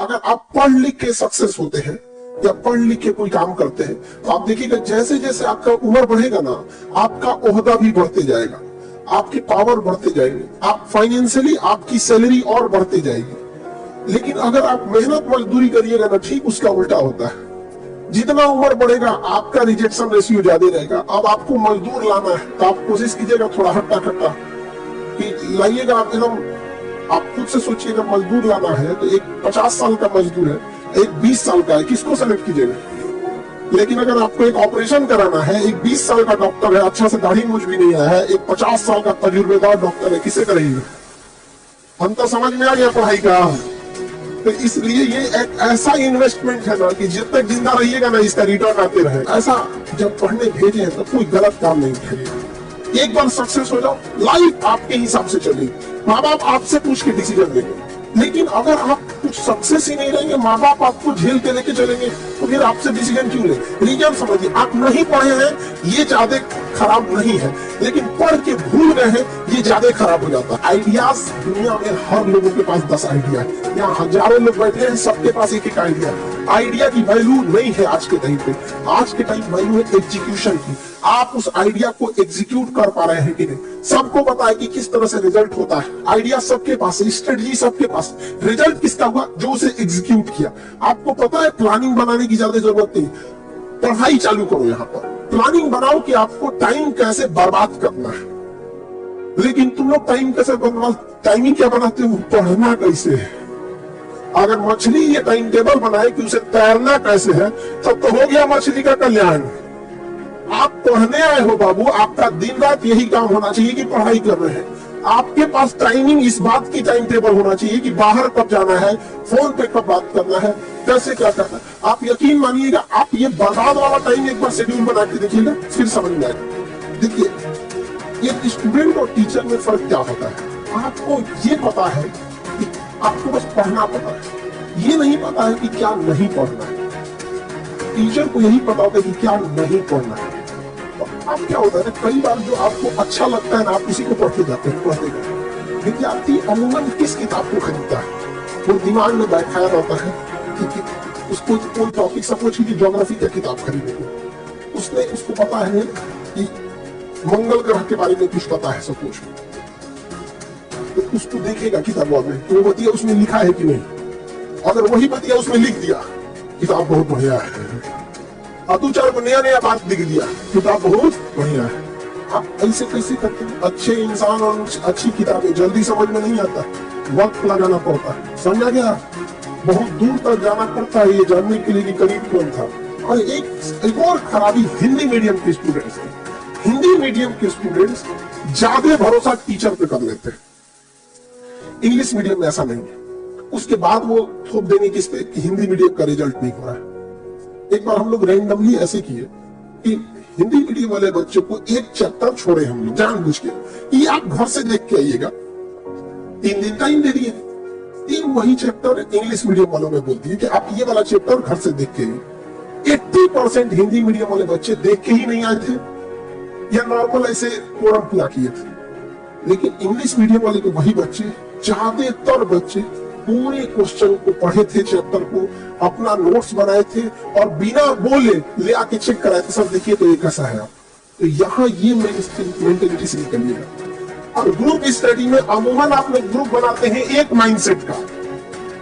अगर आप पढ़ लिख के सक्सेस होते हैं या पढ़ लिख के कोई काम करते हैं तो आप देखिएगा जैसे जैसे आपका उम्र बढ़ेगा ना, आपका ओहदा भी बढ़ते जाएगा, आपकी पावर बढ़ते जाएगी, आप फाइनेंशियली आपकी सैलरी और बढ़ते जाएगी। लेकिन अगर आप मेहनत मजदूरी करिएगा ना, ठीक उसका उल्टा होता है। जितना उम्र बढ़ेगा आपका रिजेक्शन रेशियो ज्यादा रहेगा। अब आपको मजदूर लाना है तो आप कोशिश कीजिएगा थोड़ा हट्टा कट्टा कि लाइएगा। आप एकदम आप खुद से सोचिएगा, मजदूर लाना है तो एक 50 साल का मजदूर है, एक 20 साल का है, किसको सेलेक्ट कीजिएगा? लेकिन अगर आपको एक ऑपरेशन कराना है, एक 20 साल का डॉक्टर है, अच्छा से दाढ़ी मूछ भी नहीं आया है, एक 50 साल का तजुर्बेदार डॉक्टर है, किसे करेंगे? हम तो समझ में आ गया पढ़ाई का। तो इसलिए ये एक ऐसा इन्वेस्टमेंट है ना कि जब तक जिंदा रहिएगा ना इसका रिटर्न आते रहे। ऐसा जब पढ़ने भेजे तो कोई गलत काम नहीं करिए। एक बार सक्सेस हो जाओ, लाइफ आपके हिसाब से चलेगी। माँ बाप आपसे पूछ के डिसीजन लेंगे। लेकिन अगर आप कुछ सक्सेस ही नहीं रहेंगे, माँ बाप आपको झेल के लेके चलेंगे, तो फिर आपसे डिसीजन क्यों ले? रीजन समझिए, आप नहीं पढ़े हैं ये ज्यादा खराब नहीं है, लेकिन पढ़ के भूल गए हैं ये ज्यादा खराब हो जाता है। आइडियाज दुनिया में हर लोगों के पास 10 आइडिया है। यहाँ हजारों लोग बैठे हैं, सबके पास एक एक आइडिया। आइडिया की वैल्यू नहीं है आज के टाइम पे। आज के टाइम वैल्यू है एग्जीक्यूशन की। आप उस आइडिया को एग्जीक्यूट कर पा रहे हैं कि नहीं? सबको पता है कि किस तरह से रिजल्ट होता है। आइडिया सबके पास है, स्ट्रेटजी सबके पास। रिजल्ट किसका हुआ? जो उसे एग्जीक्यूट किया। आपको पता है प्लानिंग बनाने की ज्यादा जरूरत नहीं। पढ़ाई चालू करो, यहाँ पर प्लानिंग बनाओ कि आपको टाइम कैसे बर्बाद करना है। लेकिन तुम लोग टाइम कैसे बर्बाद, टाइमिंग क्या बनाते हो? पढ़ना कैसे है। अगर मछली ये टाइम टेबल बनाए कि उसे तैरना कैसे है, तब तो हो गया मछली का कल्याण। आप पढ़ने आए हो बाबू, आपका दिन रात यही काम होना चाहिए कि पढ़ाई कर रहे हैं। आपके पास टाइमिंग इस बात की टाइम टेबल होना चाहिए कि बाहर कब जाना है, फोन पे कब बात करना है, कैसे क्या करना है। आप यकीन मानिएगा, आप ये बर्बाद वाला टाइम एक बार शेड्यूल बना के देखिएगा, फिर समझ में आएगा। देखिए एक स्टूडेंट और टीचर में फर्क क्या होता है। आपको ये पता है कि आपको बस पढ़ना पता है, ये नहीं पता है कि क्या नहीं पढ़ना है। टीचर को यही पता होता है कि क्या नहीं पढ़ना है। अब क्या होता है, कई बार जो आपको अच्छा लगता है ना, आप उसी को पढ़ते जाते हैं, पढ़ते जाते हैं। विद्यार्थी अमूमन किस किताब को खरीदता है? वो दिमाग में बैठाया रहता है कि उसको कोई टॉपिक, सपोज की ज्योग्राफी की किताब खरीदेगा, उसने उसको पता है कि मंगल ग्रह के बारे में कुछ पता है सपोज, तो उसको देखेगा किताबों में तो वो बतिया उसमें लिखा है कि नहीं। अगर वही बतिया उसमें लिख दिया, किताब बहुत बढ़िया है। दो चार को नया नया बात लिख दिया, किताब बहुत बढ़िया है। आप ऐसे कैसे करते हैं? अच्छे इंसान और अच्छी किताबें जल्दी समझ में नहीं आता, वक्त लगाना पड़ता है। समझा गया? बहुत दूर तक जाना पड़ता है ये जानने के लिए कि करीब कौन था। और एक और खराबी हिंदी मीडियम के स्टूडेंट्स है। हिंदी मीडियम के स्टूडेंट्स ज्यादा भरोसा टीचर पे कर लेते हैं। इंग्लिश मीडियम में ऐसा नहीं है। उसके बाद वो थोप देंगे किस पे कि हिंदी मीडियम का रिजल्ट नहीं हो रहा है। एक बार हम लोग रैंडमली ऐसे किए कि हिंदी मीडियम वाले बच्चों को एक चैप्टर छोड़े हम लोग जानबूझ के, ये आप घर से देख के आइएगा। 3 दिन टाइम दे दिए, 3 वही चैप्टर इंग्लिश मीडियम वालों में बोल दिए कि आप ये वाला चैप्टर घर से देख के आइए। 80% हिंदी मीडियम वाले बच्चे देख के ही नहीं आए थे या नॉर्मल ऐसे कोरम पूरा किए थे। लेकिन इंग्लिश मीडियम वाले तो वही बच्चे, ज्यादातर बच्चे पूरे क्वेश्चन को पढ़े थे, चैप्टर को अपना नोट्स बनाए थे और बिना बोले ले आके चेक कराए थे। सर देखिए तो ये कैसा है। आप तो यहाँ ये मेंटेलिटी से निकलिएगा। और ग्रुप स्टडी में अमूमन आप लोग ग्रुप बनाते हैं एक माइंडसेट का,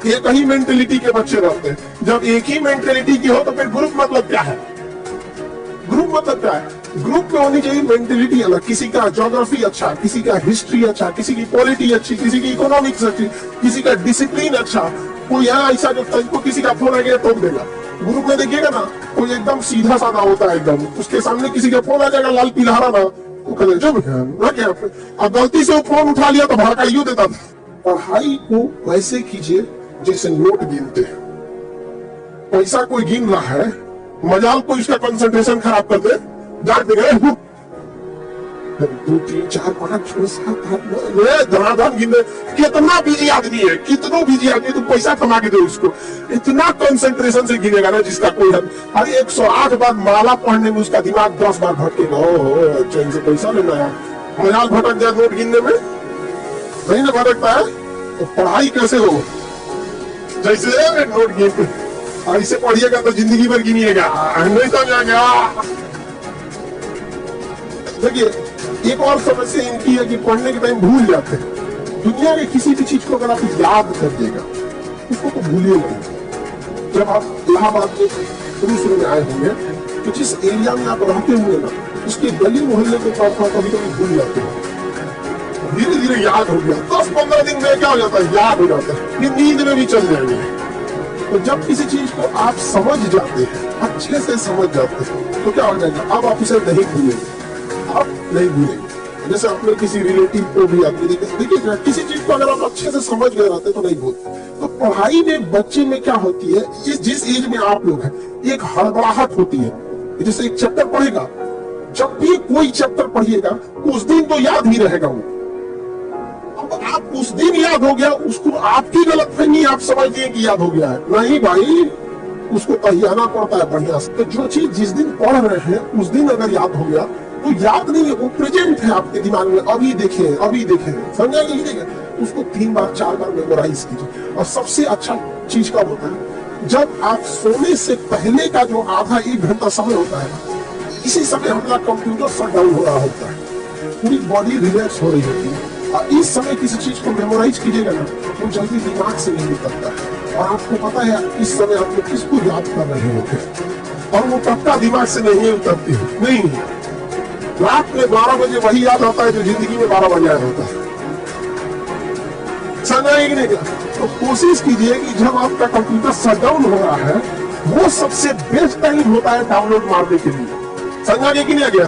एक ही मेंटेलिटी के बच्चे रहते हैं। जब एक ही मेंटेलिटी की हो तो फिर ग्रुप मतलब क्या है? ग्रुप मतलब क्या है? ग्रुप में होनी चाहिए मेंटेलिटी अलग। किसी का ज्योग्राफी अच्छा, किसी का हिस्ट्री अच्छा, किसी की पॉलिटी अच्छी, किसी की इकोनॉमिक्स अच्छी, किसी का डिसिप्लिन अच्छा। कोई यहाँ ऐसा जो को किसी का फोन आ गया टोक देगा। ग्रुप में देखिएगा ना, कोई एकदम सीधा साधा होता है, एकदम उसके सामने किसी का फोन आ जाएगा लाल पीला हरा ना, तो कहते जब अब गलती से वो फोन उठा लिया तो भड़काइयो देता था। पढ़ाई को वैसे कीजिए जैसे नोट गिनते हैं। पैसा कोई गिन रहा है, मजाल कोई उसका कंसंट्रेशन खराब कर दे, जाग दे गए 2 3 4 5 6 7 8 धनाधन गिने। कितना बिजी आदमी है, कितना बिजी आदमी, तो पैसा कमा के दे उसको, इतना कंसंट्रेशन से गिनेगा ना जिसका कोई हद। अरे 108 बार माला पढ़ने में उसका दिमाग 10 बार भटकेगा। ओहो चैन से पैसा लेना है, मजाल भटक जाए नोट गिनने में, नहीं ना भटकता है। तो पढ़ाई कैसे हो? जैसे नोट गिन, ऐसे पढ़िएगा तो जिंदगी भर गिनिएगा, नहीं समझ आ गया। देखिए एक और समस्या इनकी है कि पढ़ने के टाइम भूल जाते हैं। दुनिया के किसी भी चीज को अगर आप याद कर देगा उसको तो भूलिए नहीं। जब आप इलाहाबाद में शुरू में आए होंगे तो जिस एरिया में आप रहते हुए ना उसके गली मोहल्ले के कभी कभी भूल जाते हैं, धीरे धीरे याद हो गया, 10-15 दिन में क्या हो जाता है, याद हो जाता है, ये नींद में भी चल जाएंगे। तो जब किसी चीज को आप समझ जाते हैं, अच्छे से समझ जाते हैं, तो क्या हो जाएगा, अब आप उसे नहीं भूलेंगे, आप नहीं भूलेंगे। जैसे अपने किसी रिलेटिव को भी आप देखिए किसी चीज को अगर आप अच्छे से समझ गए रहते तो नहीं भूलते। तो पढ़ाई में बच्चे में क्या होती है, ये जिस एज में आप लोग हैं एक हड़बड़ाहट होती है। जैसे एक चैप्टर पढ़ेगा, जब भी कोई चैप्टर पढ़िएगा उस दिन तो याद ही रहेगा वो। अब आप उस दिन याद हो गया, उसको आपकी गलतफहमी आप समझिए कि याद हो गया है, नहीं भाई, उसको तहियाना पड़ता है बढ़िया से। तो जो चीज जिस दिन पढ़ रहे हैं उस दिन अगर याद हो गया तो याद नहीं है, वो प्रेजेंट है आपके दिमाग में, अभी देखें समझा कि नहीं देखें, उसको 3 बार 4 बार मेमोराइज कीजिए। और सबसे अच्छा चीज का होता है जब आप सोने से पहले का जो आधा 1 घंटा समय होता है, इसी समय हमारा कंप्यूटर शट डाउन हो रहा होता है, पूरी बॉडी रिलैक्स हो रही होती है, और इस समय किसी चीज को मेमोराइज कीजिएगा ना वो जल्दी दिमाग से नहीं निकलता है। और आपको पता है इस समय आप लोग किसको याद कर रहे होते हैं, और वो पक्का दिमाग से नहीं उतरती है। नहीं, रात में 12 बजे वही याद आता है जो जिंदगी में 12 बजे याद होता है, समझा कि नहीं? तो कोशिश कीजिए कि जब आपका कंप्यूटर शट डाउन हो रहा है वो सबसे बेस्ट टाइम होता है डाउनलोड मारने के लिए, समझा कि नहीं आ गया?